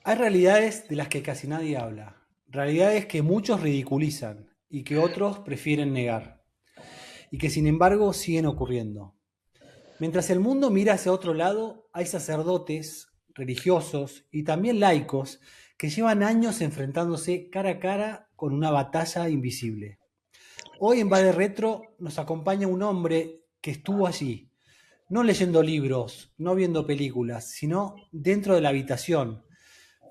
Hay realidades de las que casi nadie habla, realidades que muchos ridiculizan y que otros prefieren negar, y que sin embargo siguen ocurriendo. Mientras el mundo mira hacia otro lado, hay sacerdotes, religiosos y también laicos que llevan años enfrentándose cara a cara con una batalla invisible. Hoy en Vade Retro nos acompaña un hombre que estuvo allí, no leyendo libros, no viendo películas, sino dentro de la habitación,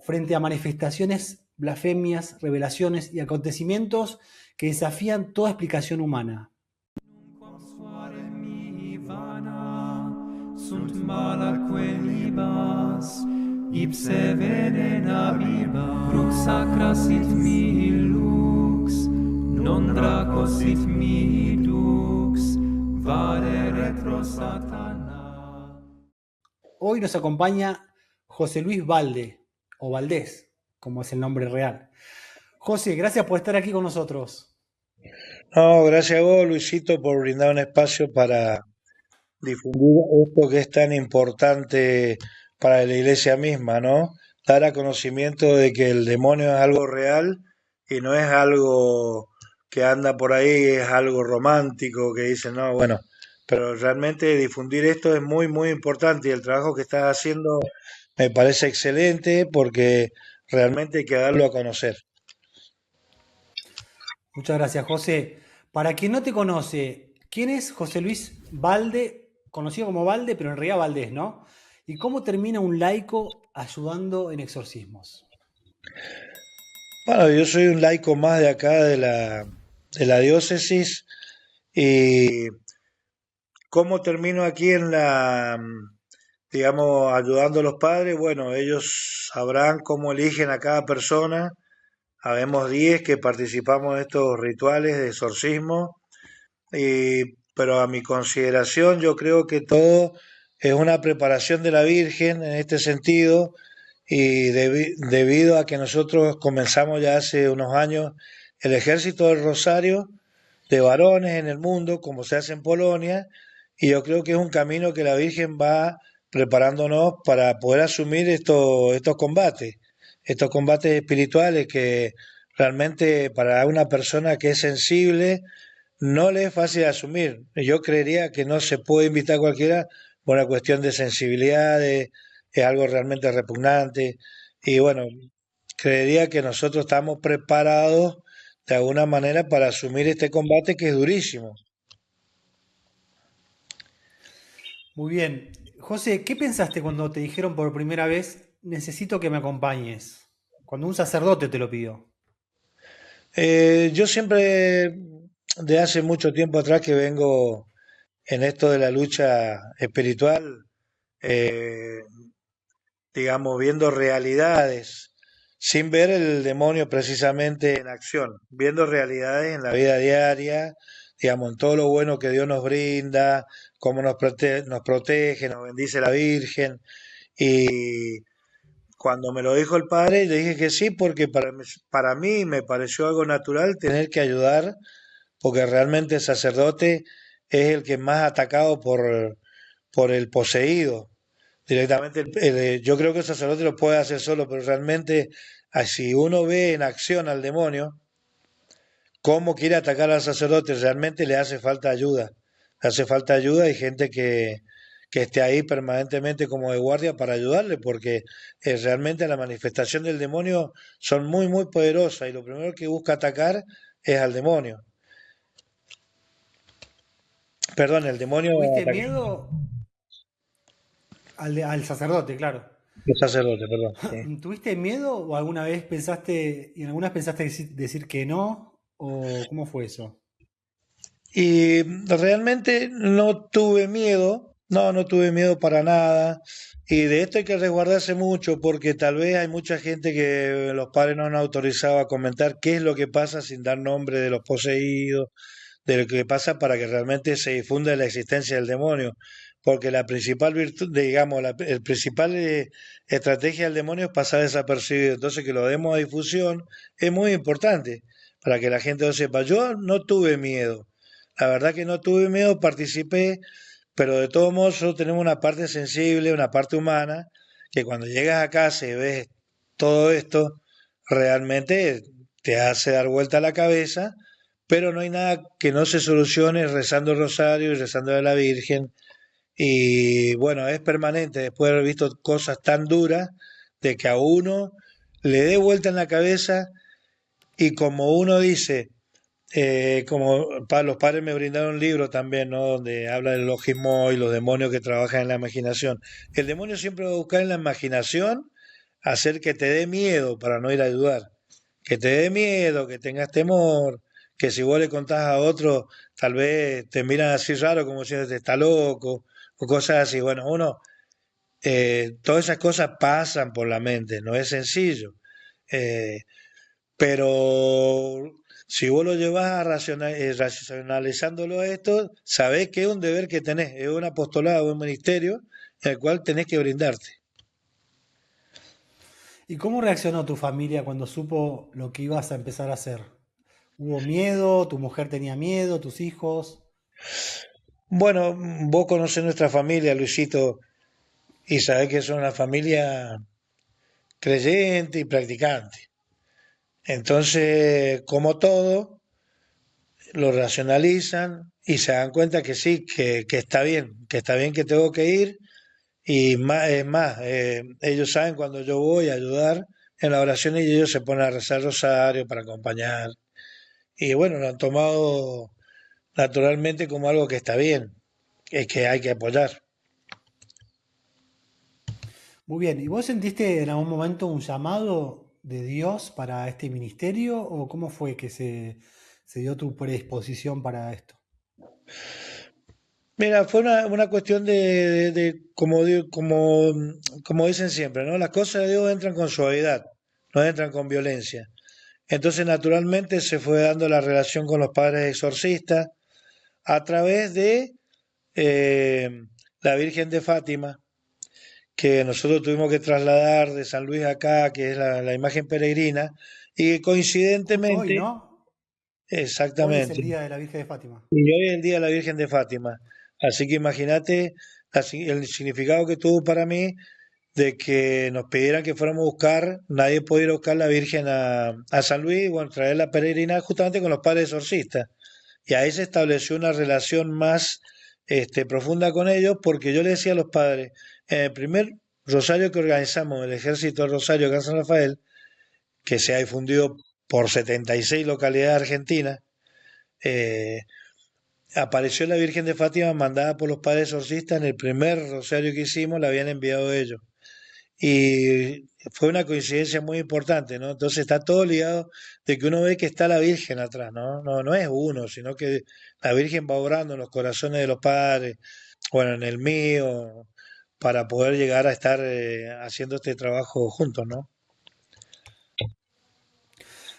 frente a manifestaciones, blasfemias, revelaciones y acontecimientos que desafían toda explicación humana. Quam suare mihi vana sunt malaque libas, ipse venena viva, crux sacra sit mihi lux, non draco sit mihi dux, vade retro satana. Hoy nos acompaña José Luis Valde, o Valdés, como es el nombre real. José, gracias por estar aquí con nosotros. No, gracias a vos, Luisito, por brindar un espacio para difundir esto que es tan importante para la iglesia misma, ¿no? Dar a conocimiento de que el demonio es algo real y no es algo que anda por ahí, es algo romántico, que dicen, no, bueno, pero realmente difundir esto es muy, muy importante y el trabajo que estás haciendo me parece excelente porque realmente hay que darlo a conocer. Muchas gracias, José. Para quien no te conoce, ¿quién es José Luis Valde, conocido como Valde, pero en realidad Valdés, ¿no? ¿Y cómo termina un laico ayudando en exorcismos? Bueno, yo soy un laico más de acá de la diócesis y cómo termino aquí en digamos, ayudando a los padres. Bueno, ellos sabrán cómo eligen a cada persona. Habemos 10 que participamos en estos rituales de exorcismo, pero a mi consideración yo creo que todo es una preparación de la Virgen en este sentido y debido a que nosotros comenzamos ya hace unos años el ejército del Rosario de varones en el mundo, como se hace en Polonia, y yo creo que es un camino que la Virgen va preparándonos para poder asumir estos combates espirituales que realmente para una persona que es sensible no le es fácil de asumir. Yo creería que no se puede invitar a cualquiera por una cuestión de sensibilidad, es algo realmente repugnante. Y bueno, creería que nosotros estamos preparados de alguna manera para asumir este combate que es durísimo. Muy bien. José, ¿qué pensaste cuando te dijeron por primera vez, necesito que me acompañes? Cuando un sacerdote te lo pidió. Yo siempre, de hace mucho tiempo atrás que vengo en esto de la lucha espiritual, eh, digamos, viendo realidades, sin ver el demonio precisamente en acción, viendo realidades en la vida diaria, digamos, en todo lo bueno que Dios nos brinda, cómo nos protege, nos bendice la Virgen. Y cuando me lo dijo el padre, le dije que sí, porque para mí me pareció algo natural tener que ayudar, porque realmente el sacerdote es el que más atacado por el poseído. Directamente, yo creo que el sacerdote lo puede hacer solo, pero realmente, si uno ve en acción al demonio, cómo quiere atacar al sacerdote, realmente le hace falta ayuda. Le hace falta ayuda y gente que esté ahí permanentemente como de guardia para ayudarle, porque realmente la manifestación del demonio son muy, muy poderosas y lo primero que busca atacar es al demonio. Perdón, el demonio ¿Tuviste ataca miedo al sacerdote, claro? al sacerdote, perdón. Sí. ¿Tuviste miedo o alguna vez pensaste, y en algunas pensaste decir que no? ¿O cómo fue eso? Y realmente no tuve miedo, no tuve miedo para nada. Y de esto hay que resguardarse mucho porque tal vez hay mucha gente que los padres no han autorizado a comentar qué es lo que pasa sin dar nombre de los poseídos, de lo que pasa para que realmente se difunda la existencia del demonio. Porque la principal virtud, digamos, el principal estrategia del demonio es pasar desapercibido. Entonces que lo demos a difusión es muy importante para que la gente lo sepa. Yo no tuve miedo. La verdad que no tuve miedo, participé, pero de todos modos nosotros tenemos una parte sensible, una parte humana, que cuando llegas a casa y ves todo esto realmente te hace dar vuelta la cabeza, pero no hay nada que no se solucione rezando el rosario y rezando a la Virgen. Y bueno, es permanente después de haber visto cosas tan duras de que a uno le dé vuelta en la cabeza y como uno dice, los padres me brindaron un libro también, ¿no? Donde habla del logismo y los demonios que trabajan en la imaginación. El demonio siempre va a buscar en la imaginación hacer que te dé miedo para no ir a ayudar. Que te dé miedo, que tengas temor, que si vos le contás a otro, tal vez te miran así raro como si te está loco, o cosas así. Bueno, todas esas cosas pasan por la mente, no es sencillo. Eh, pero si vos lo llevas a racionalizándolo a esto, sabés que es un deber que tenés, es un apostolado, un ministerio en el cual tenés que brindarte. ¿Y cómo reaccionó tu familia cuando supo lo que ibas a empezar a hacer? ¿Hubo miedo? ¿Tu mujer tenía miedo? ¿Tus hijos? Bueno, vos conocés nuestra familia, Luisito, y sabés que es una familia creyente y practicante. Entonces, como todo, lo racionalizan y se dan cuenta que sí, que está bien que tengo que ir. Y más, es más, ellos saben cuando yo voy a ayudar en la oración y ellos se ponen a rezar rosario para acompañar. Y bueno, lo han tomado naturalmente como algo que está bien, que hay que apoyar. Muy bien. ¿Y vos sentiste en algún momento un llamado de Dios para este ministerio? ¿O cómo fue que se dio tu predisposición para esto? Mira, fue una cuestión como dicen siempre, ¿no? Las cosas de Dios entran con suavidad, no entran con violencia. Entonces, naturalmente, se fue dando la relación con los padres exorcistas a través de eh, la Virgen de Fátima, que nosotros tuvimos que trasladar de San Luis acá, que es la imagen peregrina, y Justo hoy, coincidentemente, ¿no? Hoy es el exactamente, día de la Virgen de Fátima. y hoy es el día de la Virgen de Fátima. Así que imagínate el significado que tuvo para mí de que nos pidieran que fuéramos a buscar, nadie podía ir a buscar la Virgen a San Luis, y bueno, traer la peregrina justamente con los padres exorcistas. Y ahí se estableció una relación más profunda con ellos, porque yo le decía a los padres, en el primer rosario que organizamos, el Ejército del Rosario acá en San Rafael, que se ha difundido por 76 localidades argentinas, eh, apareció la Virgen de Fátima mandada por los padres exorcistas en el primer rosario que hicimos, la habían enviado ellos. Y fue una coincidencia muy importante, ¿no? Entonces está todo ligado de que uno ve que está la Virgen atrás, ¿no? No es uno, sino que la Virgen va obrando en los corazones de los padres, bueno, en el mío, para poder llegar a estar haciendo este trabajo juntos, ¿no?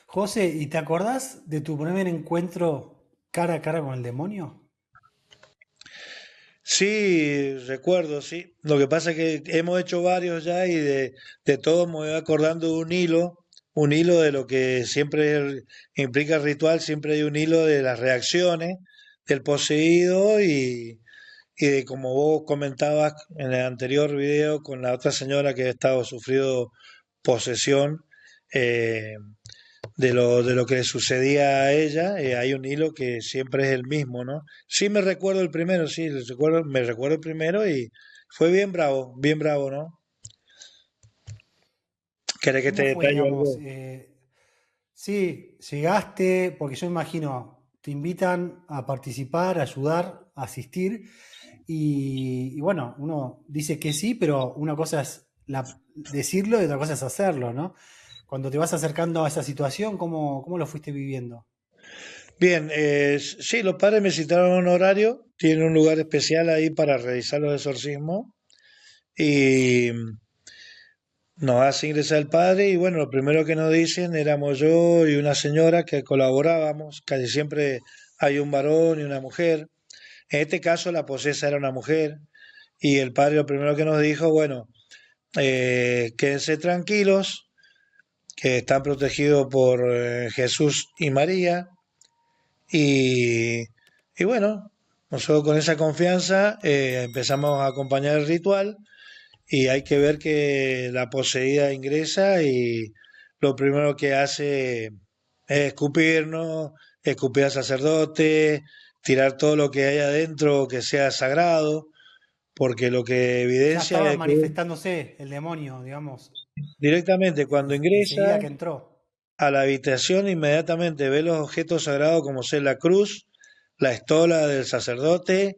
José, ¿y te acordás de tu primer encuentro cara a cara con el demonio? Sí, recuerdo, sí. Lo que pasa es que hemos hecho varios ya y de todos me voy acordando de un hilo de lo que siempre implica el ritual, siempre hay un hilo de las reacciones del poseído y de como vos comentabas en el anterior video con la otra señora que ha estado sufriendo posesión, eh, de lo que le sucedía a ella, hay un hilo que siempre es el mismo, ¿no? Sí me recuerdo el primero, sí, me recuerdo el primero y fue bien bravo, ¿no? ¿Querés que te ¿Cómo fue, detalle algo? digamos? Sí, llegaste, porque yo imagino, te invitan a participar, a ayudar, a asistir, y bueno, uno dice que sí, pero una cosa es decirlo y otra cosa es hacerlo, ¿no? Cuando te vas acercando a esa situación, ¿cómo lo fuiste viviendo? Bien, sí, los padres me citaron un horario, tienen un lugar especial ahí para realizar los exorcismos y nos hace ingresar el padre y bueno, lo primero que nos dicen éramos yo y una señora que colaborábamos, casi siempre hay un varón y una mujer. En este caso la posesa era una mujer y el padre lo primero que nos dijo, bueno, quédense tranquilos, que están protegidos por Jesús y María y, y bueno, nosotros con esa confianza empezamos a acompañar el ritual y hay que ver que la poseída ingresa y lo primero que hace es escupirnos, escupir al sacerdote, tirar todo lo que hay adentro que sea sagrado, porque lo que Ya evidencia estaba es que manifestándose el demonio, digamos, directamente cuando ingresa enseguida que entró. a la habitación, inmediatamente ve los objetos sagrados como ser la cruz, la estola del sacerdote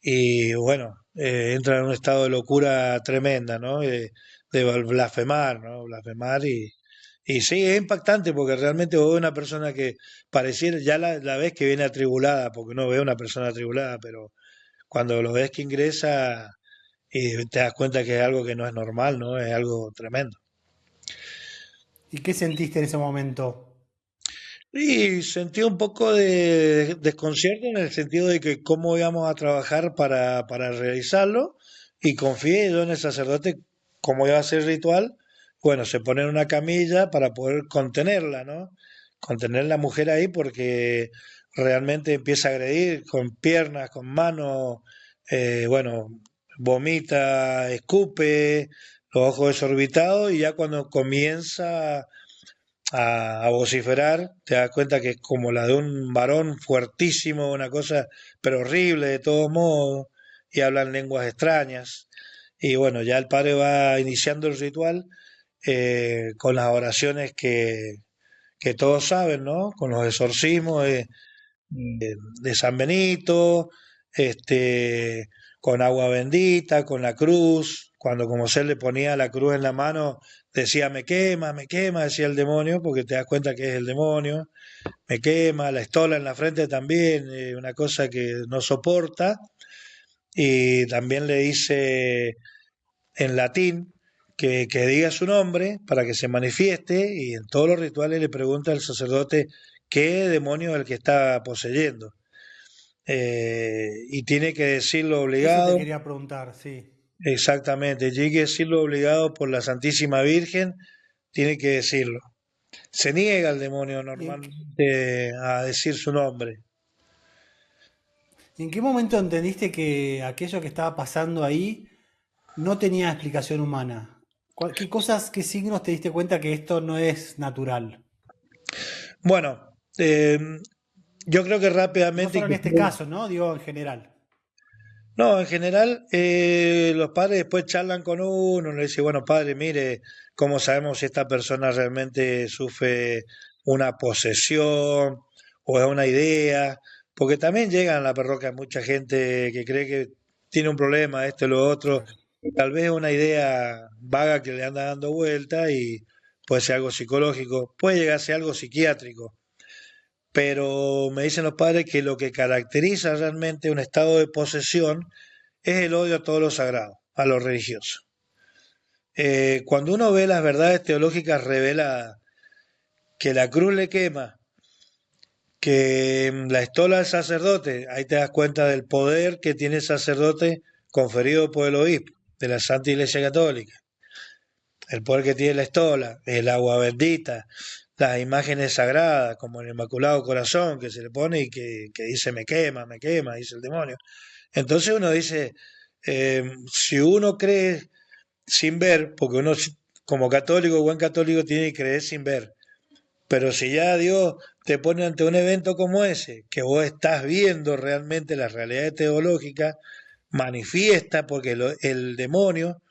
y bueno, entra en un estado de locura tremenda, ¿no? De blasfemar, ¿no? Blasfemar y sí, es impactante porque realmente vos ves una persona que pareciera, ya la ves que viene atribulada, porque uno ve una persona atribulada, pero cuando lo ves que ingresa y te das cuenta que es algo que no es normal, ¿no? Es algo tremendo. ¿Y qué sentiste en ese momento? Y sentí un poco de desconcierto en el sentido de que cómo íbamos a trabajar para realizarlo y confié yo en el sacerdote cómo iba a ser el ritual. Bueno, se pone en una camilla para poder contenerla, ¿no? Contener la mujer ahí porque realmente empieza a agredir con piernas, con manos, bueno, vomita, escupe, los ojos desorbitados y ya cuando comienza a vociferar, te das cuenta que es como la de un varón fuertísimo, una cosa, pero horrible de todos modos, y hablan lenguas extrañas. Y bueno, ya el padre va iniciando el ritual con las oraciones que todos saben, ¿no? Con los exorcismos de San Benito, este, con agua bendita, con la cruz. Cuando como se le ponía la cruz en la mano, decía me quema, decía el demonio, porque te das cuenta que es el demonio. Me quema, la estola en la frente también, una cosa que no soporta. Y también le dice en latín que diga su nombre para que se manifieste y en todos los rituales le pregunta al sacerdote qué demonio es el que está poseyendo y tiene que decirlo Eso te obligado, quería preguntar, sí. exactamente, tiene que decirlo obligado por la Santísima Virgen, tiene que decirlo. Se niega el demonio ¿Y normalmente a decir su nombre. en qué momento entendiste que aquello que estaba pasando ahí no tenía explicación humana? ¿Qué cosas, qué signos te diste cuenta que esto no es natural? Bueno, yo creo que No rápidamente, solo en este caso, ¿no? Digo, en general. no, en general los padres después charlan con uno, le dicen, bueno, padre, mire, ¿cómo sabemos si esta persona realmente sufre una posesión o es una idea? Porque también llegan a la parroquia mucha gente que cree que tiene un problema, esto y lo otro, Claro. y tal vez es una idea vaga que le anda dando vuelta y puede ser algo psicológico, puede llegar a ser algo psiquiátrico, pero me dicen los padres que lo que caracteriza realmente un estado de posesión es el odio a todo lo sagrado, a lo religioso. Cuando uno ve las verdades teológicas reveladas, que la cruz le quema, que la estola del sacerdote, ahí te das cuenta del poder que tiene el sacerdote conferido por el obispo de la Santa Iglesia Católica, el poder que tiene la estola, el agua bendita, las imágenes sagradas, como el Inmaculado Corazón que se le pone y que dice me quema, dice el demonio. Entonces uno dice, si uno cree sin ver, porque uno como católico, buen católico, tiene que creer sin ver. Pero si ya Dios te pone ante un evento como ese, que vos estás viendo realmente las realidades teológicas, manifiesta, porque el demonio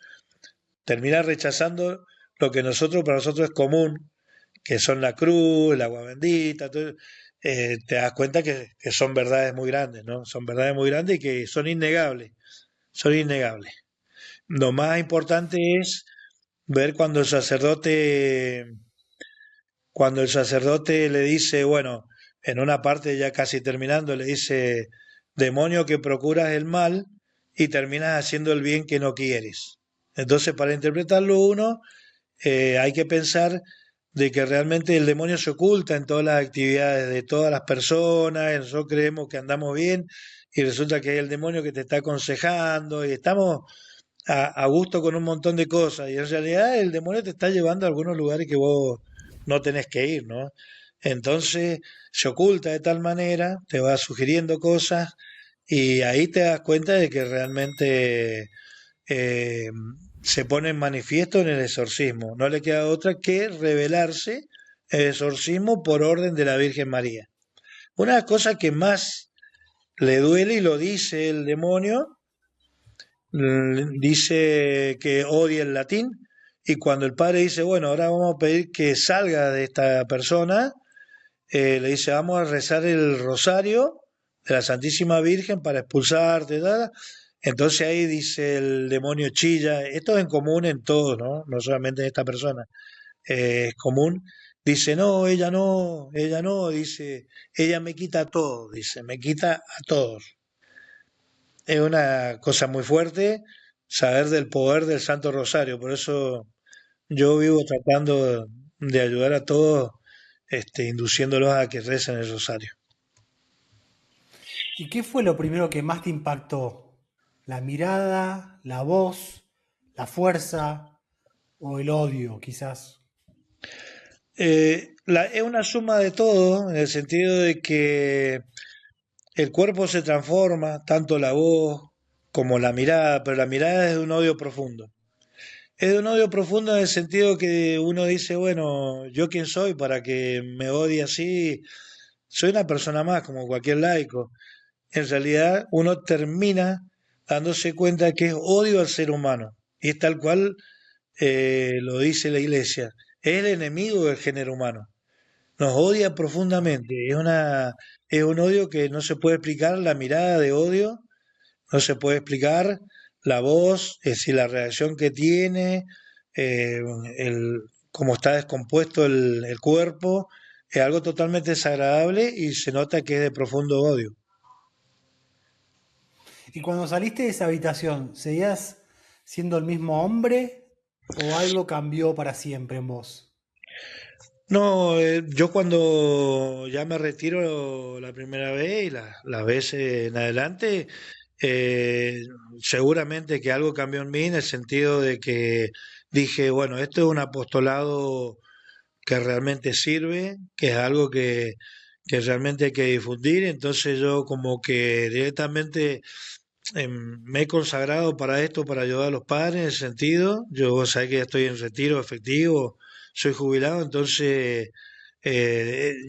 termina rechazando lo que para nosotros es común, que son la cruz, el agua bendita, todo, te das cuenta que son verdades muy grandes, ¿no? Son verdades muy grandes y que son innegables, son innegables. Lo más importante es ver cuando el sacerdote le dice, bueno, en una parte ya casi terminando, le dice, demonio que procuras el mal y terminas haciendo el bien que no quieres. Entonces, para interpretarlo uno, hay que pensar de que realmente el demonio se oculta en todas las actividades de todas las personas, y nosotros creemos que andamos bien y resulta que hay el demonio que te está aconsejando y estamos a gusto con un montón de cosas y en realidad el demonio te está llevando a algunos lugares que vos no tenés que ir, ¿no? Entonces se oculta de tal manera, te va sugiriendo cosas y ahí te das cuenta de que realmente se pone en manifiesto en el exorcismo. No le queda otra que revelarse el exorcismo por orden de la Virgen María. Una cosa que más le duele, y lo dice el demonio, dice que odia el latín, y cuando el padre dice, bueno, ahora vamos a pedir que salga de esta persona, le dice, vamos a rezar el rosario de la Santísima Virgen para expulsarte, tal. Entonces ahí dice el demonio chilla, esto es en común en todos, ¿no? No solamente en esta persona, es común. Dice, no, ella no, dice, ella me quita todo, dice, me quita a todos. Es una cosa muy fuerte saber del poder del Santo Rosario, por eso yo vivo tratando de ayudar a todos, induciéndolos a que recen el Rosario. ¿Y qué fue lo primero que más te impactó? ¿La mirada, la voz, la fuerza o el odio, quizás? Es una suma de todo, en el sentido de que el cuerpo se transforma, tanto la voz como la mirada, pero la mirada es de un odio profundo. Es de un odio profundo en el sentido que uno dice, bueno, ¿yo quién soy para que me odie así? Soy una persona más, como cualquier laico. En realidad uno termina dándose cuenta que es odio al ser humano. Y es tal cual lo dice la iglesia. Es el enemigo del género humano. Nos odia profundamente. Es un odio que no se puede explicar, la mirada de odio, no se puede explicar, la voz, es decir, la reacción que tiene, eh, el, cómo está descompuesto el cuerpo, es algo totalmente desagradable y se nota que es de profundo odio. Y cuando saliste de esa habitación, ¿seguías siendo el mismo hombre o algo cambió para siempre en vos? No, yo cuando ya me retiro la primera vez y las veces en adelante, eh, seguramente que algo cambió en mí en el sentido de que dije, bueno, esto es un apostolado que realmente sirve, que es algo que realmente hay que difundir, entonces yo como que directamente me he consagrado para esto, para ayudar a los padres en ese sentido. Yo vos sabés que ya estoy en retiro efectivo, soy jubilado, entonces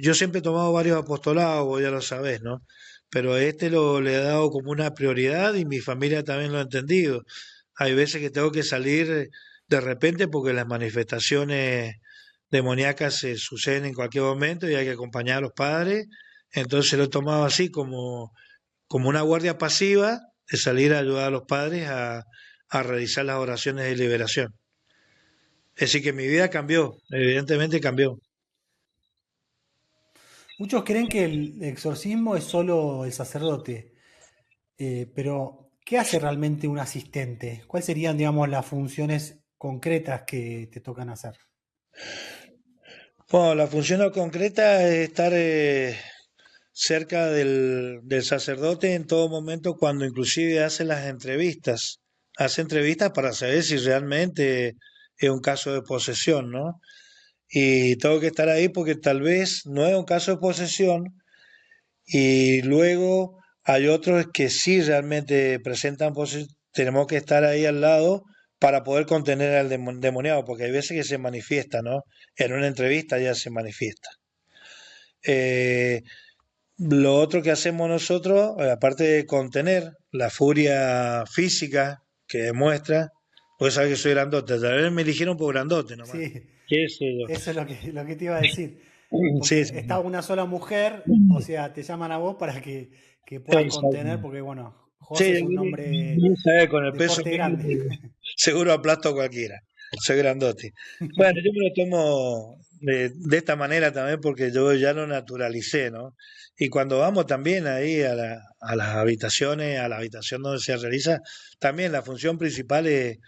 yo siempre he tomado varios apostolados, vos ya lo sabés, ¿no? Pero a este le he dado como una prioridad y mi familia también lo ha entendido. Hay veces que tengo que salir de repente porque las manifestaciones demoníacas se suceden en cualquier momento y hay que acompañar a los padres. Entonces lo he tomado así como una guardia pasiva de salir a ayudar a los padres a realizar las oraciones de liberación. Es decir, que mi vida cambió, evidentemente cambió. Muchos creen que el exorcismo es solo el sacerdote, pero ¿qué hace realmente un asistente? ¿Cuáles serían, digamos, las funciones concretas que te tocan hacer? Bueno, la función concreta es estar cerca del sacerdote en todo momento, cuando inclusive hace las entrevistas. Hace entrevistas para saber si realmente es un caso de posesión, ¿no? Y tengo que estar ahí porque tal vez no es un caso de posesión y luego hay otros que sí realmente presentan posesión. Tenemos que estar ahí al lado para poder contener al demoniado, porque hay veces que se manifiesta, ¿no? En una entrevista ya se manifiesta. Eh, lo otro que hacemos nosotros, aparte de contener la furia física que demuestra, pues sabes que soy grandote, tal vez me eligieron por grandote nomás. Sí, ¿Qué sé yo? eso es lo que te iba a decir. Sí, Porque sí. está una sola mujer, o sea, te llaman a vos para que puedas Exacto. contener, porque bueno, Sí, José es un nombre yo sabés, con el de peso porte mío, grande. seguro aplasto a cualquiera. Soy grandote. Bueno, yo me lo tomo de esta manera también porque yo ya lo naturalicé, ¿no? Y cuando vamos también ahí a las habitaciones, a la habitación donde se realiza, también la función principal es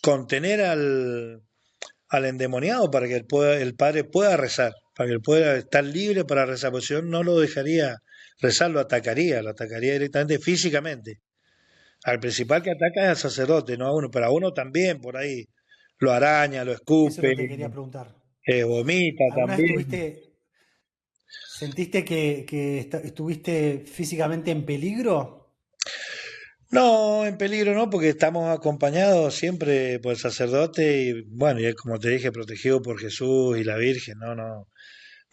contener al endemoniado para que el padre pueda rezar, para que él pueda estar libre para rezar, porque si no, no lo dejaría rezar, lo atacaría directamente físicamente. Al principal que ataca es al sacerdote, no a uno, pero a uno también por ahí lo araña, lo Eso es lo escupe, que te quería preguntar. vomita ¿Alguna vez también. sentiste que estuviste físicamente en peligro? No, en peligro no, porque estamos acompañados siempre por el sacerdote y bueno, y como te dije, protegido por Jesús y la Virgen, no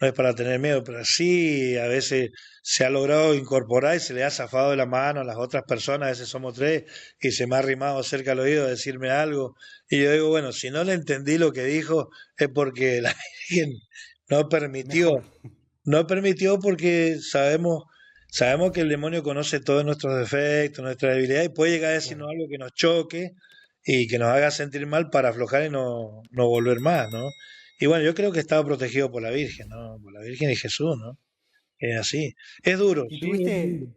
es para tener miedo, pero sí a veces se ha logrado incorporar y se le ha zafado de la mano a las otras personas, a veces somos tres, y se me ha arrimado cerca al oído a decirme algo, y yo digo, bueno, si no le entendí lo que dijo, es porque la Virgen no permitió, Mejor. no permitió porque sabemos que el demonio conoce todos nuestros defectos, nuestras debilidades, y puede llegar a decirnos Claro. algo que nos choque y que nos haga sentir mal para aflojar y no volver más, ¿no? Y bueno, yo creo que estaba protegido por la Virgen, ¿no? Por la Virgen y Jesús, ¿no? Es así. Es duro, ¿Y sí, es duro.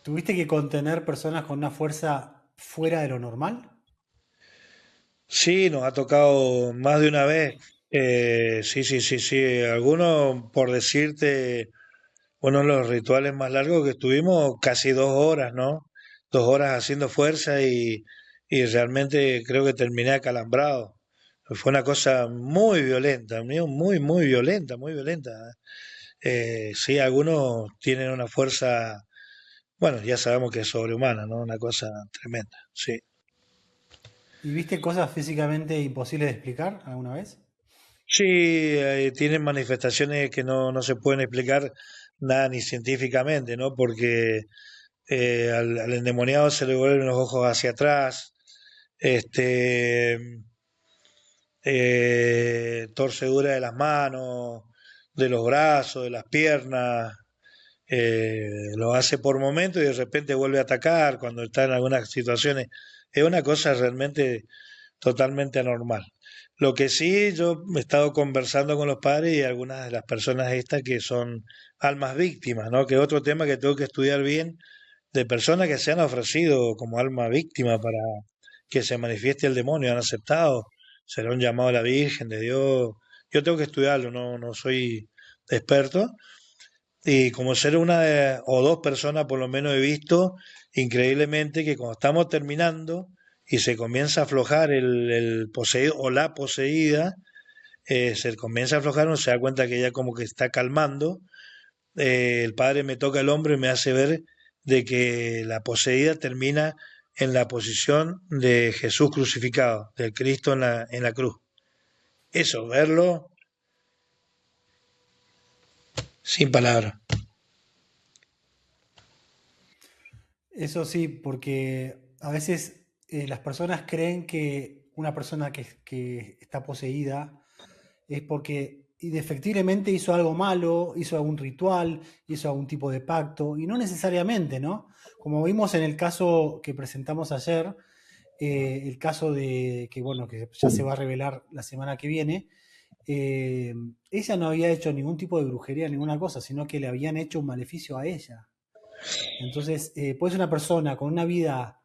tuviste que contener personas con una fuerza fuera de lo normal? Sí, nos ha tocado más de una vez. Sí, sí, sí, sí. Algunos, por decirte, uno de los rituales más largos que estuvimos, casi 2 horas, ¿no? 2 horas haciendo fuerza y realmente creo que terminé acalambrado. Fue una cosa muy violenta, muy, muy violenta, muy violenta. Sí, algunos tienen una fuerza, bueno, ya sabemos que es sobrehumana, ¿no? Una cosa tremenda, sí. ¿Y viste cosas físicamente imposibles de explicar alguna vez? Sí, tienen manifestaciones que no se pueden explicar nada ni científicamente, ¿no? Porque al endemoniado se le vuelven los ojos hacia atrás, este, torcedura de las manos, de los brazos, de las piernas, lo hace por momento y de repente vuelve a atacar cuando está en algunas situaciones. Es una cosa realmente totalmente anormal. Lo que sí, yo he estado conversando con los padres y algunas de las personas estas que son almas víctimas, ¿no? Que es otro tema que tengo que estudiar bien, de personas que se han ofrecido como alma víctima para que se manifieste el demonio, han aceptado, será un llamado a la Virgen, de Dios. Yo tengo que estudiarlo, no soy experto, y como ser o dos personas por lo menos he visto increíblemente que cuando estamos terminando y se comienza a aflojar el poseído o la poseída, se comienza a aflojar, uno se da cuenta que ella como que está calmando, el padre me toca el hombro y me hace ver de que la poseída termina en la posición de Jesús crucificado, del Cristo en la cruz. Eso, verlo sin palabras. Eso sí, porque a veces las personas creen que una persona que está poseída es porque indefectiblemente hizo algo malo, hizo algún ritual, hizo algún tipo de pacto, y no necesariamente, ¿no? Como vimos en el caso que presentamos ayer, el caso de que, bueno, que ya se va a revelar la semana que viene, eh, ella no había hecho ningún tipo de brujería, ninguna cosa, sino que le habían hecho un maleficio a ella. Entonces, puede ser una persona con una vida,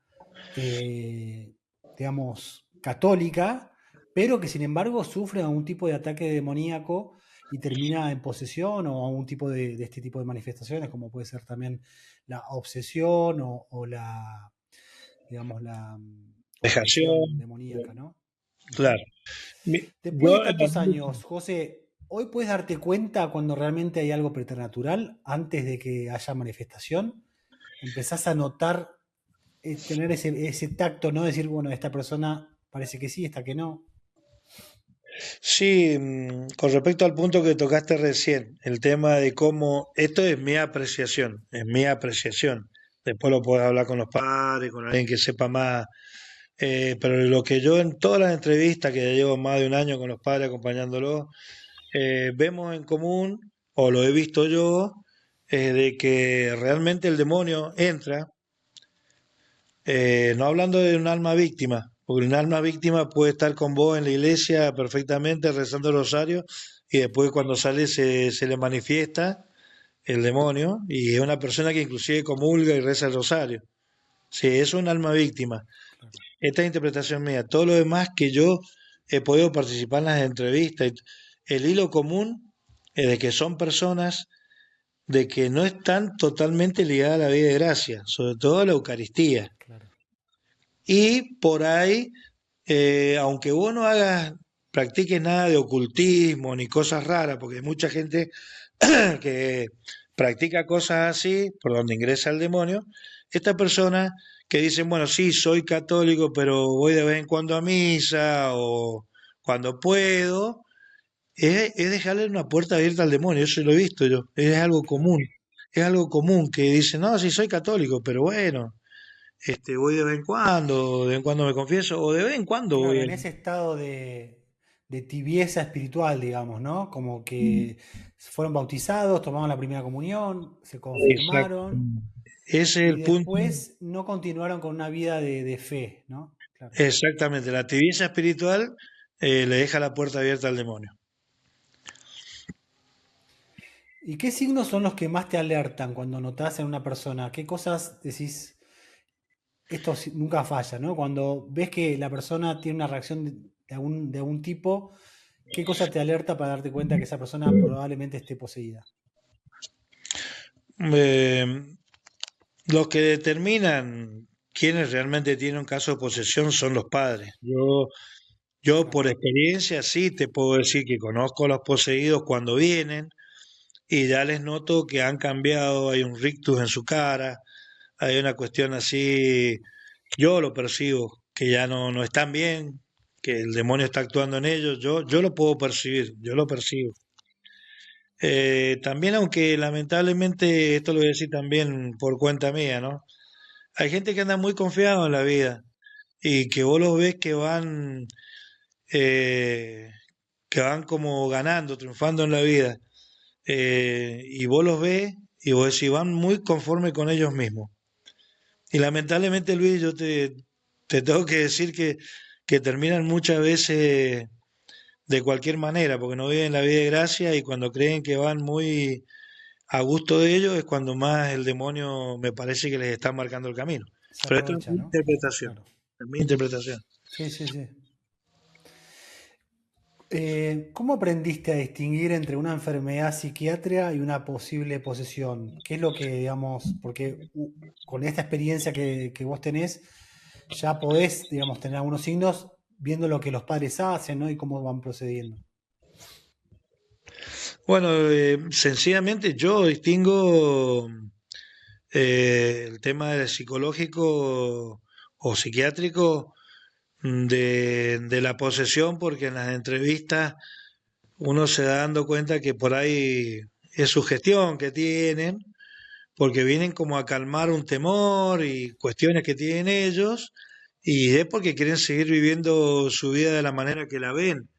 eh, digamos, católica, pero que sin embargo sufre algún tipo de ataque demoníaco y termina en posesión o algún tipo de este tipo de manifestaciones, como puede ser también la obsesión o la, digamos, la posesión Dejación, demoníaca, ¿no? Ujú. claro. Después de Yo en tantos años, José, ¿hoy puedes darte cuenta cuando realmente hay algo preternatural antes de que haya manifestación? Empezás a notar, tener ese tacto, ¿no? Decir, bueno, esta persona parece que sí, esta que no. Sí, con respecto al punto que tocaste recién, el tema de cómo, esto es mi apreciación, es mi apreciación. Después lo puedes hablar con los padres, con alguien que sepa más. Pero lo que yo en todas las entrevistas, que ya llevo más de un año con los padres acompañándolos, vemos en común, o lo he visto yo, de que realmente el demonio entra, no hablando de un alma víctima, porque un alma víctima puede estar con vos en la iglesia perfectamente rezando el rosario y después cuando sale se le manifiesta el demonio y es una persona que inclusive comulga y reza el rosario. Sí, es un alma víctima. Claro. Esta es interpretación mía. Todo lo demás que yo he podido participar en las entrevistas, el hilo común es de que son personas de que no están totalmente ligadas a la vida de gracia, sobre todo a la Eucaristía. Claro. Y por ahí, aunque vos no hagas, practiques nada de ocultismo ni cosas raras, porque hay mucha gente que practica cosas así, por donde ingresa el demonio, Estas personas que dicen, bueno, sí, soy católico, pero voy de vez en cuando a misa o cuando puedo, es dejarle una puerta abierta al demonio, eso lo he visto yo, Claro. es algo común que dicen, no, sí soy católico, pero bueno, voy de vez en cuando me confieso, o de vez en cuando voy Claro, a... en ese estado de tibieza espiritual, digamos, ¿no? Como que fueron bautizados, tomaron la primera comunión, se Exacto. confirmaron Ese es y el punto. después no continuaron con una vida de fe, ¿no? Claro. Exactamente, la tibieza espiritual le deja la puerta abierta al demonio. ¿Y qué signos son los que más te alertan cuando notas en una persona? ¿Qué cosas decís, nunca falla, ¿no? Cuando ves que la persona tiene una reacción de algún tipo, ¿qué cosa te alerta para darte cuenta que esa persona probablemente esté poseída? Eh, los que determinan quiénes realmente tienen un caso de posesión son los padres. Yo por Claro. experiencia sí te puedo decir que conozco a los poseídos cuando vienen y ya les noto que han cambiado, hay un rictus en su cara, hay una cuestión así, yo lo percibo, que ya no están bien, que el demonio está actuando en ellos, yo lo puedo percibir, yo lo percibo. También, aunque lamentablemente, esto lo voy a decir también por cuenta mía, ¿no? Hay gente que anda muy confiado en la vida y que vos los ves eh, que van como ganando, triunfando en la vida, y vos los ves y vos decís, van muy conforme con ellos mismos. Y lamentablemente, Luis, te tengo que decir que terminan muchas veces de cualquier manera, porque no viven la vida de gracia y cuando creen que van muy a gusto de ellos es cuando más el demonio me parece que les está marcando el camino. Se Pero esto es aprovecha, mi ¿no? interpretación, Claro. es mi interpretación. Sí, sí, sí. ¿Cómo aprendiste a distinguir entre una enfermedad psiquiátrica y una posible posesión? ¿Qué es lo que, digamos, porque con esta experiencia que vos tenés, ya podés, digamos, tener algunos signos viendo lo que los padres hacen, ¿no? Y cómo van procediendo. Bueno, sencillamente yo distingo el tema del psicológico o psiquiátrico de la posesión, porque en las entrevistas uno se da dando cuenta que por ahí es su gestión que tienen, porque vienen como a calmar un temor y cuestiones que tienen ellos, y es porque quieren seguir viviendo su vida de la manera que la ven.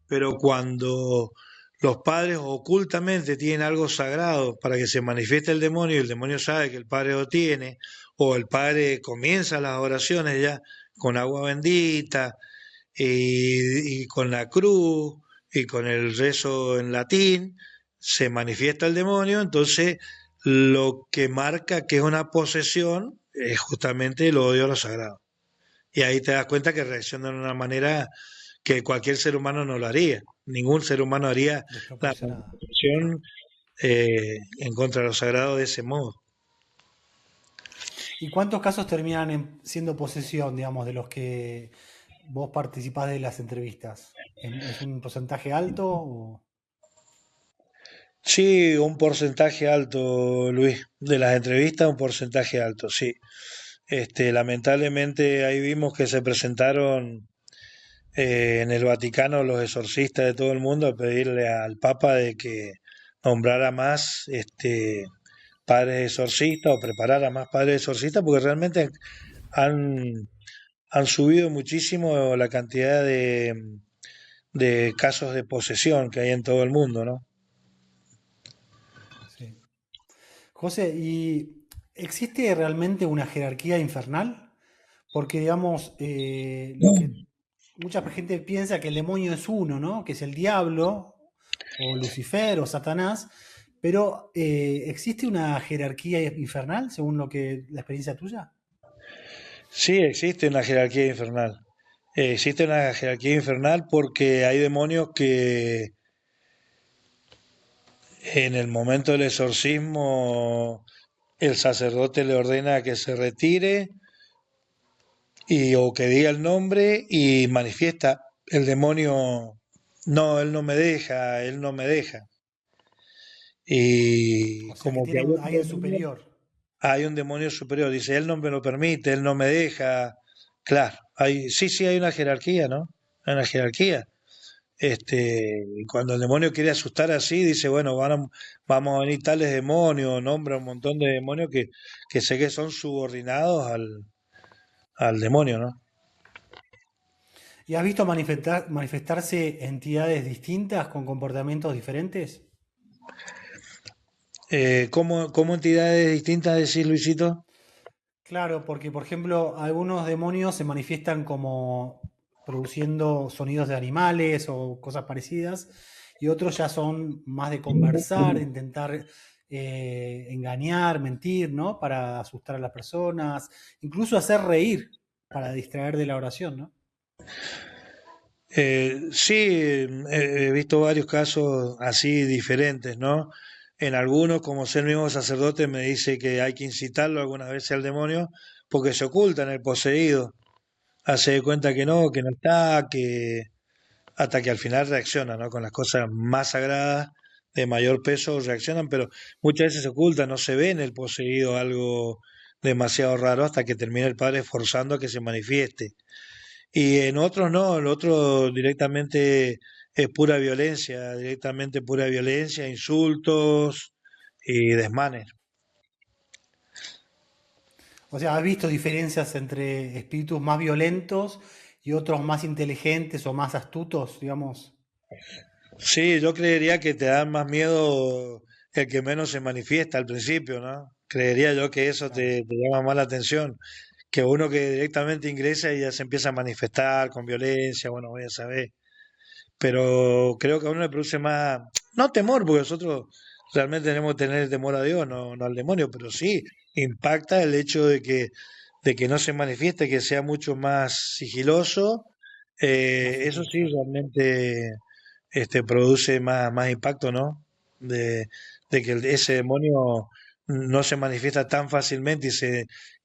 Pero cuando los padres ocultamente tienen algo sagrado para que se manifieste el demonio y el demonio sabe que el padre lo tiene, o el padre comienza las oraciones ya con agua bendita y con la cruz y con el rezo en latín, se manifiesta el demonio, entonces lo que marca que es una posesión es justamente el odio a lo sagrado. Y ahí te das cuenta que reaccionan de una manera que cualquier ser humano no lo haría. Ningún ser humano haría la Desproporcionada. manifestación en contra de lo sagrado de ese modo. ¿Y cuántos casos terminan siendo posesión, digamos, de los que vos participás de las entrevistas? ¿Es un porcentaje alto? Sí, un porcentaje alto, Luis, de las entrevistas, un porcentaje alto, sí. Lamentablemente ahí vimos que se presentaron en el Vaticano los exorcistas de todo el mundo a pedirle al Papa de que nombrara más padres exorcistas o preparara más padres exorcistas, porque realmente han, han subido muchísimo la cantidad de casos de posesión que hay en todo el mundo, ¿no? Sí. José, ¿y existe realmente una jerarquía infernal? Porque, digamos, lo que mucha gente piensa que el demonio es uno, ¿no? Que es el diablo, o Lucifer, o Satanás, pero ¿existe una jerarquía infernal según lo que la experiencia tuya? Sí, existe una jerarquía infernal. Existe una jerarquía infernal porque hay demonios que en el momento del exorcismo el sacerdote le ordena que se retire y o que diga el nombre y manifiesta el demonio, no, él no me deja, él no me deja. O Y sea, que como que tiene hay otro alguien demonio, superior. hay un demonio superior. Dice, él no me lo permite, él no me deja. Claro, sí, hay una jerarquía, ¿no? Hay una jerarquía. Y cuando el demonio quiere asustar así, dice, bueno, vamos a venir tales demonios, nombra un montón de demonios que sé que son subordinados al demonio, ¿no? ¿Y has visto manifestarse entidades distintas con comportamientos diferentes? ¿Cómo entidades distintas decís, Luisito? Claro, porque por ejemplo, algunos demonios se manifiestan como produciendo sonidos de animales o cosas parecidas, y otros ya son más de conversar, de intentar engañar, mentir, ¿no? Para asustar a las personas, incluso hacer reír para distraer de la oración, ¿no? Sí, he visto varios casos así diferentes, ¿no? En algunos, como ser mismo sacerdote, me dice que hay que incitarlo algunas veces al demonio porque se oculta en el poseído. Hace de cuenta que no está, que hasta que al final reacciona, ¿no? Con las cosas más sagradas, de mayor peso, reaccionan, pero muchas veces se oculta, no se ve en el poseído algo demasiado raro hasta que termina el padre forzando a que se manifieste. Y en otros no, en otros directamente es pura violencia, directamente pura violencia, insultos y desmanes. O sea, ¿has visto diferencias entre espíritus más violentos y otros más inteligentes o más astutos, digamos? Sí, yo creería que te da más miedo el que menos se manifiesta al principio, ¿no? Creería yo que eso Claro. te llama más la atención, que uno que directamente ingresa y ya se empieza a manifestar con violencia, bueno, voy a saber. Pero creo que a uno le produce más, no temor, porque nosotros realmente tenemos que tener temor a Dios, no al demonio, pero sí impacta el hecho de que no se manifieste, que sea mucho más sigiloso. Más Eso sutil, sí claro. realmente produce más impacto, ¿no? De que ese demonio no se manifiesta tan fácilmente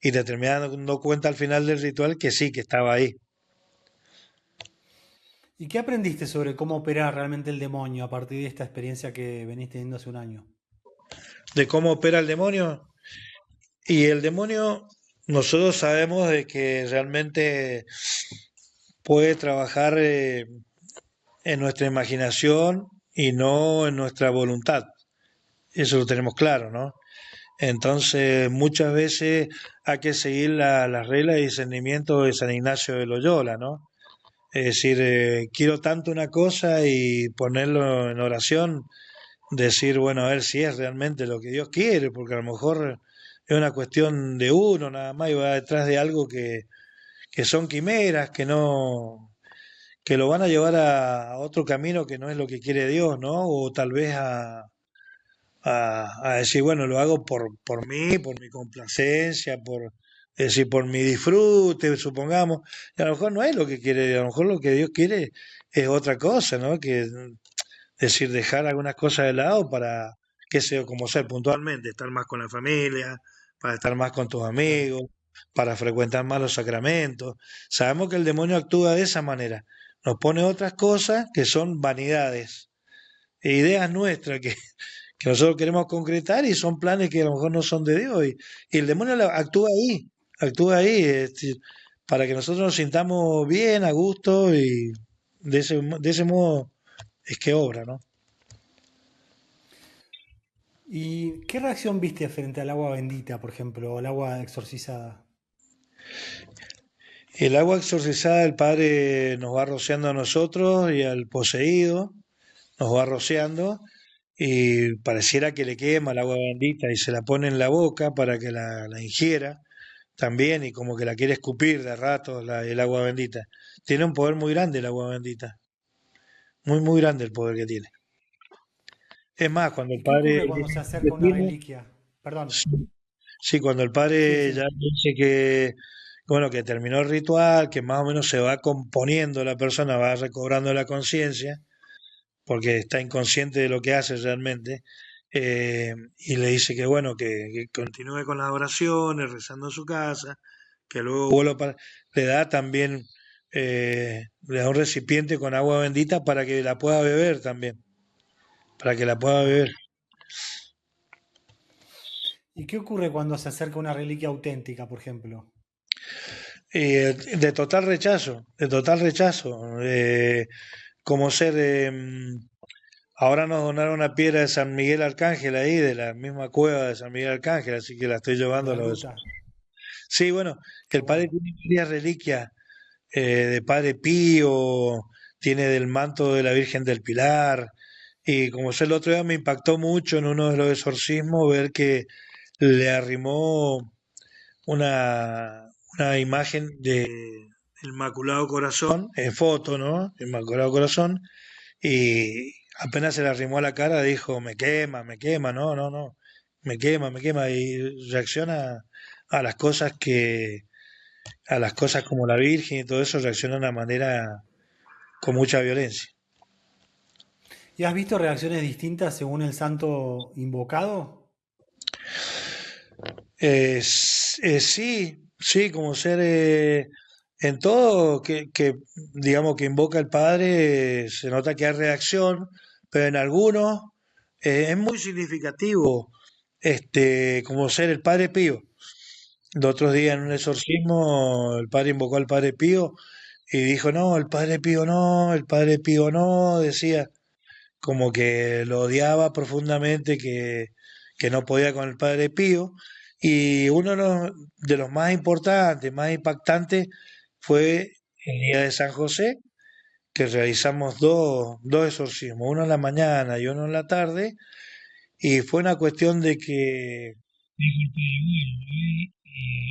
y te termina dando cuenta al final del ritual que sí, que estaba ahí. ¿Y qué aprendiste sobre cómo opera realmente el demonio a partir de esta experiencia que venís teniendo hace un año? De cómo opera el demonio. Y el demonio, nosotros sabemos de que realmente puede trabajar en nuestra imaginación y no en nuestra voluntad. Eso lo tenemos claro, ¿no? Entonces, muchas veces hay que seguir las reglas de discernimiento de San Ignacio de Loyola, ¿no? Es decir, quiero tanto una cosa y ponerlo en oración, decir, bueno, a ver si es realmente lo que Dios quiere, porque a lo mejor es una cuestión de uno nada más y va detrás de algo que son quimeras, que lo van a llevar a otro camino que no es lo que quiere Dios, ¿no? O tal vez a decir, bueno, lo hago por mí, por mi complacencia, es decir, por mi disfrute, supongamos. Y a lo mejor no es lo que quiere Dios, a lo mejor lo que Dios quiere es otra cosa, ¿no? Que es decir, dejar algunas cosas de lado para, qué sé yo, como ser puntualmente, estar más con la familia, para estar más con tus Claro. amigos, para frecuentar más los sacramentos. Sabemos que el demonio actúa de esa manera. Nos pone otras cosas que son vanidades e ideas nuestras que nosotros queremos concretar y son planes que a lo mejor no son de Dios. Y el demonio actúa ahí, es decir, para que nosotros nos sintamos bien, a gusto y de ese modo es que obra, ¿no? ¿Y qué reacción viste frente al agua bendita, por ejemplo, o al agua exorcizada? El agua exorcizada, el Padre nos va rociando a nosotros y al poseído, nos va rociando y pareciera que le quema el agua bendita y se la pone en la boca para que la ingiera también y como que la quiere escupir de rato el agua bendita. Tiene un poder muy grande el agua bendita, muy grande el poder que tiene. Es más, cuando el ¿Y qué Padre ocurre cuando se le acerca una pide, reliquia? Perdón. sí, sí, cuando el Sí, Padre ya sí. dice que, bueno, que terminó el ritual, que más o menos se va componiendo la persona, va recobrando la conciencia, porque está inconsciente de lo que hace realmente, y le dice que bueno, que continúe con las oraciones, rezando en su casa, que luego vuelva le da también, le da un recipiente con agua bendita para que la pueda beber también, para que la pueda Claro. beber. ¿Y qué ocurre cuando se acerca una reliquia auténtica, por ejemplo? De total rechazo, de total rechazo. Como ser, ahora nos donaron una piedra de San Miguel Arcángel ahí, de la misma cueva de San Miguel Arcángel, así que la estoy De llevando a la los... gruta. Sí, bueno, Qué el padre bueno. tiene varias reliquias de Padre Pío, tiene del manto de la Virgen del Pilar, y como sé el otro día me impactó mucho en uno de los exorcismos ver que le arrimó una imagen de Inmaculado Corazón, en foto, ¿no? Inmaculado Corazón, y apenas se le arrimó a la cara dijo, me quema, no, no, no, me quema, y reacciona a las cosas a las cosas como la Virgen y todo eso, reacciona de una manera con mucha violencia. ¿Y has visto reacciones distintas según el santo invocado? Sí, sí, como ser en todo digamos que invoca el Padre, se nota que hay reacción, pero en algunos es muy significativo, como ser el Padre Pío. De otros días en un exorcismo el Padre invocó al Padre Pío y dijo, no, el Padre Pío no, el Padre Pío no, decía, como que lo odiaba profundamente, que no podía con el Padre Pío. Y uno de los más importantes, más impactantes, fue el día de San José, que realizamos dos exorcismos, uno en la mañana y uno en la tarde, y fue una cuestión de que dijo el Padre, bueno,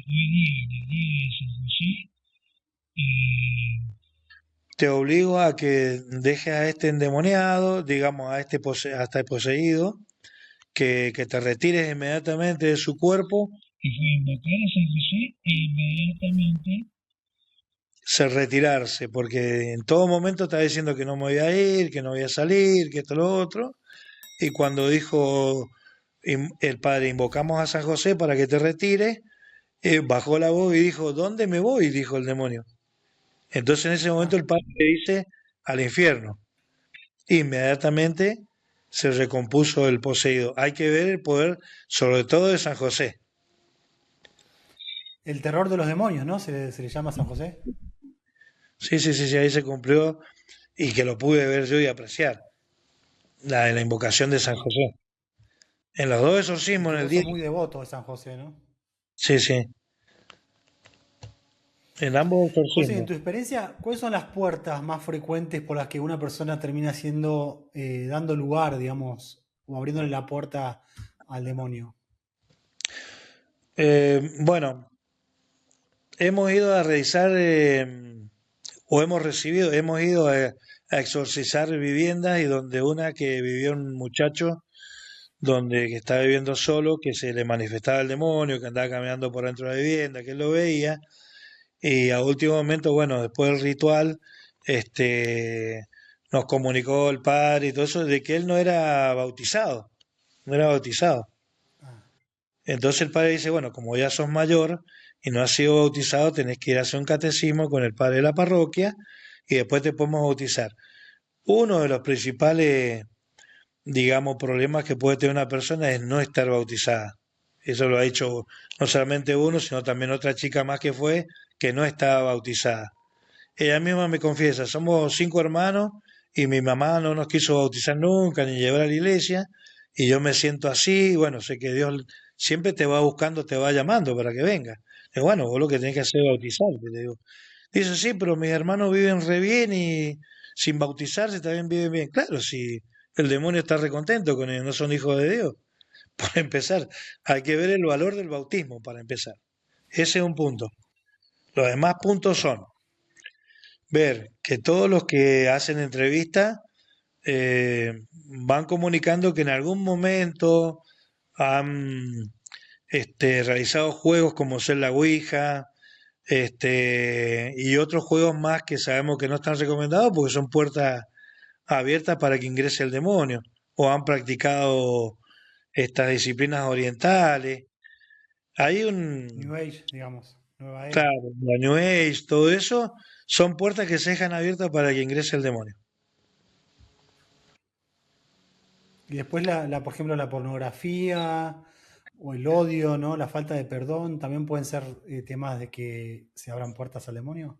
hoy día, en el día de San José, te obligo a que dejes a este endemoniado, digamos, a este poseído, que te retires inmediatamente de su cuerpo y fue a invocar a San José e inmediatamente se retirarse, porque en todo momento estaba diciendo que no me voy a ir, que no voy a salir, que esto lo otro, y cuando dijo el padre, invocamos a San José para que te retires, bajó la voz y dijo, ¿dónde me voy? Dijo el demonio. Entonces en ese momento Ah, el padre le dice, al infierno. Inmediatamente se recompuso el poseído. Hay que ver el poder, sobre todo de San José. el terror de los demonios, ¿no? Se le llama San José. Sí, sí, sí, sí, ahí se cumplió y que lo pude ver yo y apreciar, la invocación de San Ah, José. En los dos y exorcismos que en el vos día. sos muy devoto de San José, ¿no? Sí, sí, en ambos José, en exorcismos. tu experiencia, ¿cuáles son las puertas más frecuentes por las que una persona termina siendo, dando lugar, digamos, o abriéndole la puerta al demonio? Bueno, hemos ido a realizar, o hemos recibido, hemos ido a exorcizar viviendas y donde una que vivió un muchacho donde que estaba viviendo solo, que se le manifestaba el demonio, que andaba caminando por dentro de la vivienda, que él lo veía, y a último momento, bueno, después del ritual, nos comunicó el padre y todo eso de que él no era bautizado, no era bautizado. Ah, Entonces el padre dice, bueno, como ya sos mayor y no has sido bautizado, tenés que ir a hacer un catecismo con el padre de la parroquia y después te podemos bautizar. Uno de los principales, digamos, problemas que puede tener una persona es no estar bautizada. Eso lo ha dicho no solamente uno, sino también otra chica más que fue, que no estaba bautizada. Ella misma me confiesa, somos 5 hermanos y mi mamá no nos quiso bautizar nunca ni llevar a la iglesia y yo me siento así, y bueno, sé que Dios siempre te va buscando, te va llamando para que venga. Y bueno, vos lo que tenés que hacer es bautizarte, le digo. Dice, sí, pero mis hermanos viven re bien y sin bautizarse también viven bien. Claro, si el demonio está recontento con ellos, no son hijos de Dios. Para empezar, hay que ver el valor del bautismo para empezar. Ese es un punto. Los demás puntos son ver que todos los que hacen entrevistas van comunicando que en algún momento han realizado juegos como ser la Ouija, y otros juegos más que sabemos que no están recomendados porque son puertas abiertas para que ingrese el demonio, o han practicado estas disciplinas orientales. Hay un, New Age, digamos, nueva era. claro, la New Age, todo eso, son puertas que se dejan abiertas para que ingrese el demonio. Y después, por ejemplo, la pornografía o el odio, ¿no? La falta de perdón, también pueden ser temas de que se abran puertas al demonio.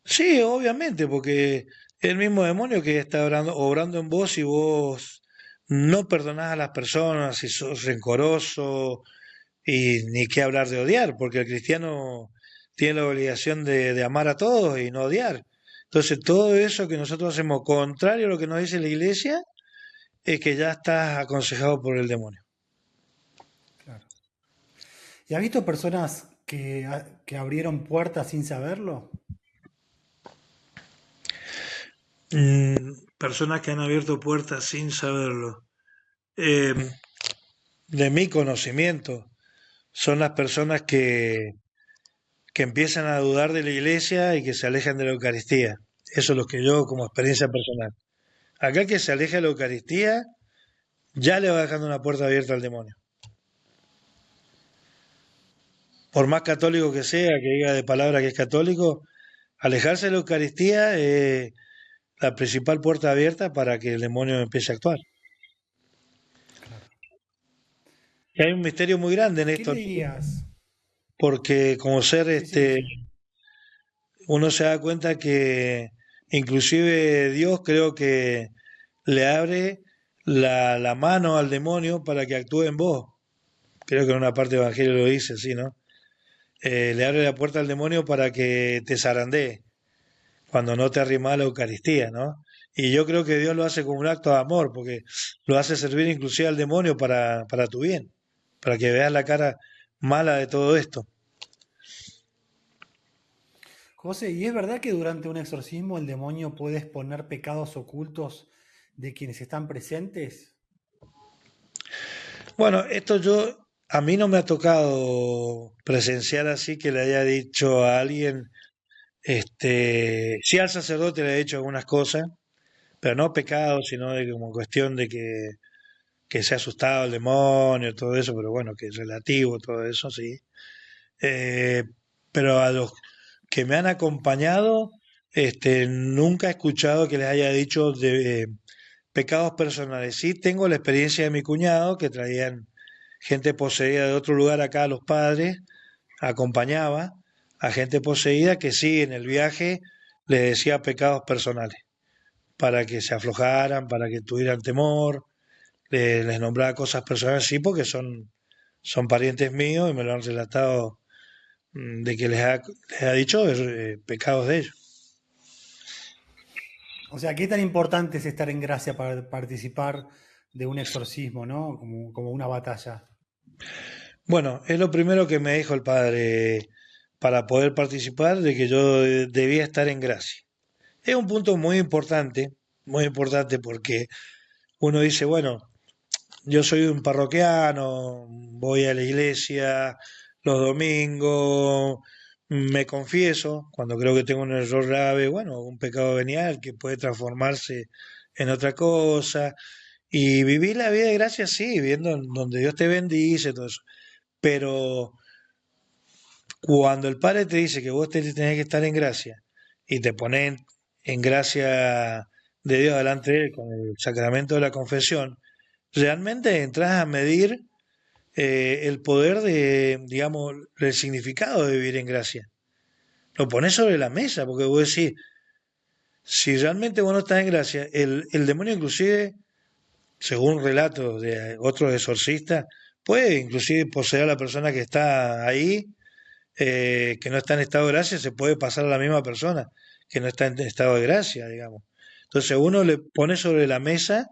Sí, obviamente, porque el mismo demonio que está obrando en vos y vos no perdonás a las personas y sos rencoroso y ni qué hablar de odiar, porque el cristiano tiene la obligación de amar a todos y no odiar. Entonces, todo eso que nosotros hacemos contrario a lo que nos dice la iglesia es que ya estás aconsejado por el demonio. Claro. ¿Y has visto personas que abrieron puertas sin saberlo? Personas que han abierto puertas sin saberlo. Eh, de mi conocimiento, son las personas que empiezan a dudar de la iglesia y que se alejan de la Eucaristía. Eso es lo que yo como experiencia personal. Acá que se aleja de la Eucaristía, ya le va dejando una puerta abierta al demonio. Por más católico que sea, que diga de palabra que es católico, alejarse de la Eucaristía es la principal puerta abierta para que el demonio empiece a actuar. Claro. Y hay un misterio muy grande en ¿Y qué esto, le ¿no? dirías? Porque como ser Sí, sí, decime. uno se da cuenta que inclusive Dios creo que le abre la mano al demonio para que actúe en vos. Creo que en una parte del Evangelio lo dice, sí, ¿no? Le abre la puerta al demonio para que te zarandee cuando no te arrima a la Eucaristía, ¿no? Y yo creo que Dios lo hace como un acto de amor, porque lo hace servir inclusive al demonio para tu bien, para que veas la cara mala de todo esto. José, ¿y es verdad que durante un exorcismo el demonio puede exponer pecados ocultos de quienes están presentes? Bueno, a mí no me ha tocado presenciar así que le haya dicho a alguien, sí al sacerdote le ha dicho algunas cosas, pero no pecado, sino de como cuestión de que se ha asustado el demonio, todo eso, pero bueno, que es relativo todo eso, sí. Eh, pero a los que me han acompañado, nunca he escuchado que les haya dicho de pecados personales. Sí tengo la experiencia de mi cuñado, que traían gente poseída de otro lugar acá a los padres, acompañaba a gente poseída que sí en el viaje les decía pecados personales, para que se aflojaran, para que tuvieran temor, les nombraba cosas personales, sí, porque son parientes míos y me lo han relatado de que les ha dicho pecados de ellos. O sea, ¿qué tan importante es estar en gracia para participar de un exorcismo, ¿no? Como una batalla. Bueno, es lo primero que me dijo el padre para poder participar, de que yo debía estar en gracia. Es un punto muy importante porque uno dice, bueno, yo soy un parroquiano, voy a la iglesia los domingos, me confieso cuando creo que tengo un error grave, bueno, un pecado venial que puede transformarse en otra cosa, y vivir la vida de gracia, sí, viendo en donde Dios te bendice, todo eso. Pero cuando el Padre te dice que vos tenés que estar en gracia y te ponen en gracia de Dios delante de Él con el sacramento de la confesión, realmente entras a medir el poder de, digamos, el significado de vivir en gracia. Lo pones sobre la mesa, porque vos decís, si realmente vos no estás en gracia, el demonio inclusive, según relatos de otros exorcistas, puede inclusive poseer a la persona que está ahí, que no está en estado de gracia, se puede pasar a la misma persona que no está en estado de gracia, digamos. Entonces uno le pone sobre la mesa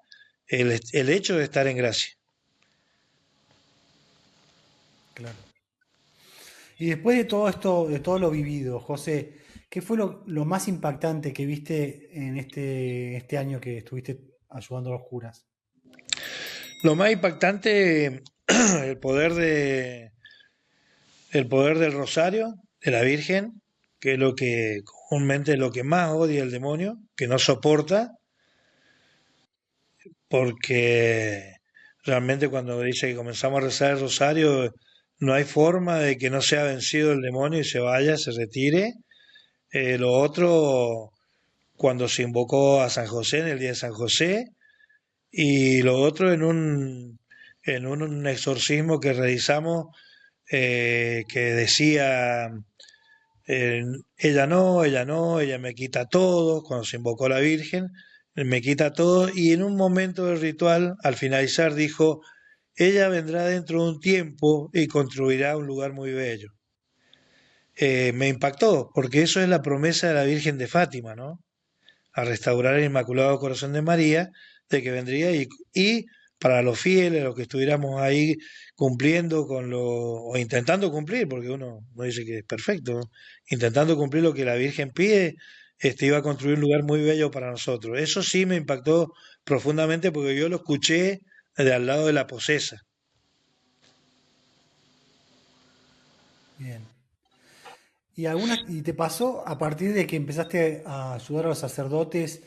el hecho de estar en gracia. Claro. Y después de todo esto, de todo lo vivido, José, ¿qué fue lo más impactante que viste en este año que estuviste ayudando a los curas? Lo más impactante, el poder el poder del rosario, de la Virgen, que es lo que comúnmente es lo que más odia el demonio, que no soporta, porque realmente cuando dice que comenzamos a rezar el rosario, no hay forma de que no sea vencido el demonio y se vaya, se retire. Lo otro, cuando se invocó a San José en el día de San José, y lo otro en un exorcismo que realizamos, que decía, ella no, ella no, ella me quita todo, cuando se invocó a la Virgen, me quita todo, y en un momento del ritual, al finalizar, dijo, ella vendrá dentro de un tiempo y construirá un lugar muy bello. Me impactó, porque eso es la promesa de la Virgen de Fátima, ¿no? A restaurar el Inmaculado Corazón de María, de que vendría y para los fieles, los que estuviéramos ahí cumpliendo con lo, o intentando cumplir, porque uno no dice que es perfecto, ¿no? Intentando cumplir lo que la Virgen pide, iba a construir un lugar muy bello para nosotros. Eso sí me impactó profundamente porque yo lo escuché de al lado de la posesa. Bien. ¿Y te pasó a partir de que empezaste a ayudar a los sacerdotes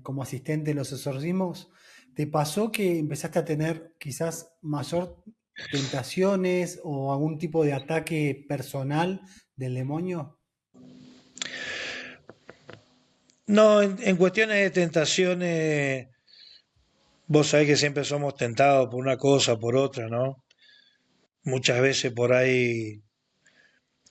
como asistente en los exorcismos? ¿Te pasó que empezaste a tener quizás mayor tentaciones o algún tipo de ataque personal del demonio? No, en cuestiones de tentaciones, vos sabés que siempre somos tentados por una cosa, por otra, ¿no? Muchas veces por ahí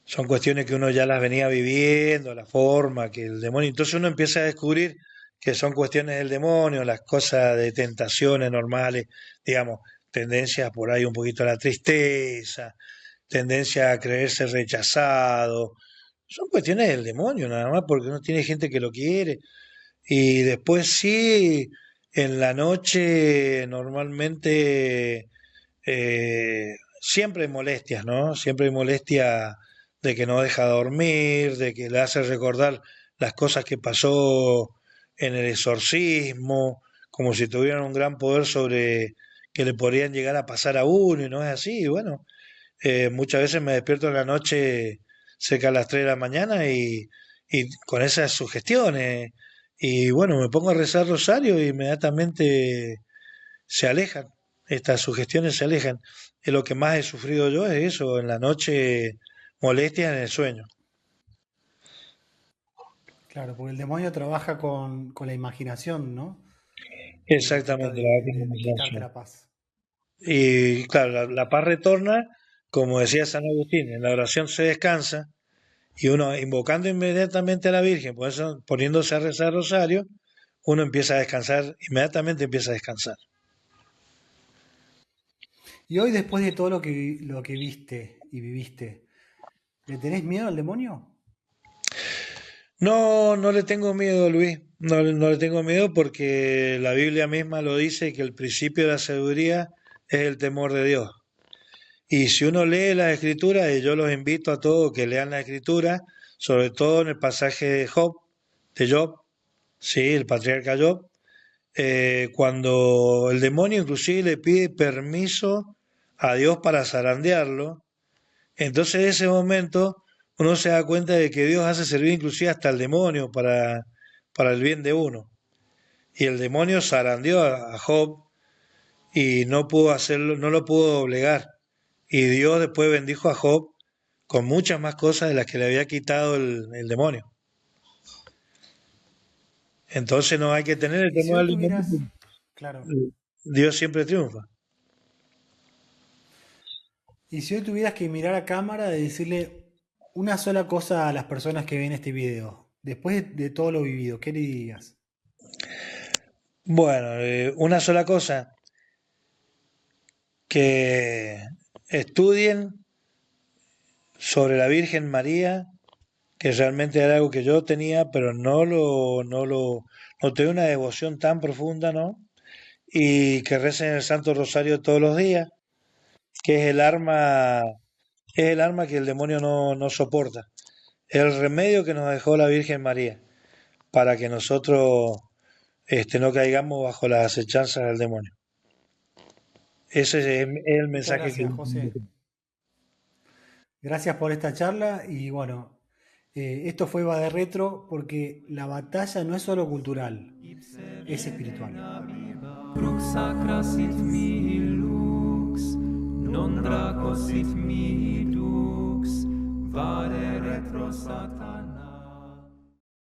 son cuestiones que uno ya las venía viviendo, la forma que el demonio. Entonces uno empieza a descubrir que son cuestiones del demonio, las cosas de tentaciones normales, digamos, tendencias por ahí un poquito a la tristeza, tendencia a creerse rechazado. Son cuestiones del demonio nada más, porque uno tiene gente que lo quiere. Y después sí, en la noche normalmente siempre hay molestias, ¿no? Siempre hay molestia de que no deja dormir, de que le hace recordar las cosas que pasó en el exorcismo, como si tuvieran un gran poder sobre que le podrían llegar a pasar a uno, y no es así. Y bueno, muchas veces me despierto en la noche cerca de las 3 de la mañana y con esas sugestiones. Y bueno, me pongo a rezar rosario y inmediatamente se alejan, estas sugestiones se alejan. Lo que más he sufrido yo es eso, en la noche molestias en el sueño. Claro, porque el demonio trabaja con la imaginación, ¿no? Trata Exactamente, la verdad que no de me quitarte canso. la paz. Y claro, la paz retorna, como decía San Agustín, en la oración se descansa y uno invocando inmediatamente a la Virgen, por eso, poniéndose a rezar rosario, uno empieza a descansar, inmediatamente empieza a descansar. Y hoy, después de todo lo que viste y viviste, ¿le tenés miedo al demonio? No, no le tengo miedo, Luis. No, no le tengo miedo porque la Biblia misma lo dice que el principio de la sabiduría es el temor de Dios. Y si uno lee las escrituras, y yo los invito a todos que lean las escrituras, sobre todo en el pasaje de Job, sí, el patriarca Job, cuando el demonio inclusive le pide permiso a Dios para zarandearlo, entonces en ese momento uno se da cuenta de que Dios hace servir inclusive hasta el demonio para el bien de uno. Y el demonio zarandeó a Job y no pudo hacerlo, no lo pudo doblegar. Y Dios después bendijo a Job con muchas más cosas de las que le había quitado el demonio. Entonces no hay que tener el Y si temor hoy al demonio, tuvieras, claro, porque Dios siempre triunfa. y si hoy tuvieras que mirar a cámara y decirle una sola cosa a las personas que ven este video, después de todo lo vivido, ¿qué le dirías? Bueno, una sola cosa, que estudien sobre la Virgen María, que realmente era algo que yo tenía, pero no tenía una devoción tan profunda, ¿no? Y que recen el Santo Rosario todos los días, que es el arma que el demonio no soporta. Es el remedio que nos dejó la Virgen María, para que nosotros no caigamos bajo las acechanzas del demonio. Ese es el Muchas mensaje que... gracias, José. Gracias por esta charla y bueno, esto fue Va de Retro porque la batalla no es solo cultural, es espiritual. Crux sacra sit mihi lux, non draco sit mihi dux, vade retro Satan.